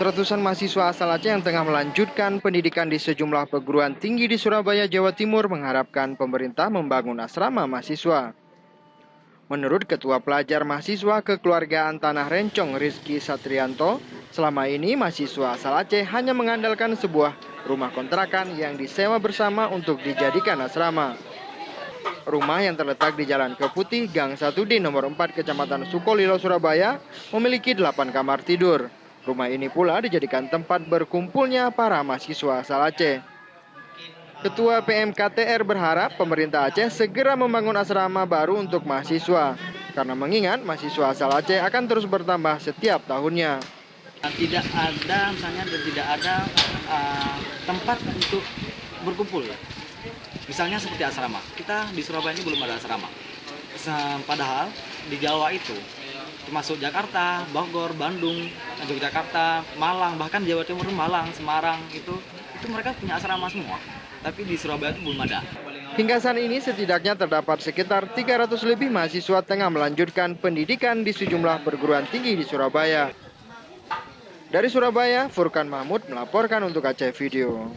Ratusan mahasiswa asal Aceh yang tengah melanjutkan pendidikan di sejumlah perguruan tinggi di Surabaya, Jawa Timur mengharapkan pemerintah membangun asrama mahasiswa. Menurut Ketua Pelajar Mahasiswa Kekeluargaan Tanah Rencong Rizky Satrianto, selama ini mahasiswa asal Aceh hanya mengandalkan sebuah rumah kontrakan yang disewa bersama untuk dijadikan asrama. Rumah yang terletak di Jalan Keputih, Gang 1 di nomor 4 Kecamatan Sukolilo, Surabaya, memiliki 8 kamar tidur. Rumah ini pula dijadikan tempat berkumpulnya para mahasiswa asal Aceh. Ketua PMKTR berharap pemerintah Aceh segera membangun asrama baru untuk mahasiswa, karena mengingat mahasiswa asal Aceh akan terus bertambah setiap tahunnya. Tidak ada, misalnya tidak ada tempat untuk berkumpul. Misalnya seperti asrama. Kita di Surabaya ini belum ada asrama. Padahal di Jawa itu, termasuk Jakarta, Bogor, Bandung, Yogyakarta, Malang, bahkan Jawa Timur, Malang, Semarang itu mereka punya asrama semua. Tapi di Surabaya itu belum ada. Hingga saat ini setidaknya terdapat sekitar 300 lebih mahasiswa tengah melanjutkan pendidikan di sejumlah perguruan tinggi di Surabaya. Dari Surabaya, Furkan Mahmud melaporkan untuk Aceh Video.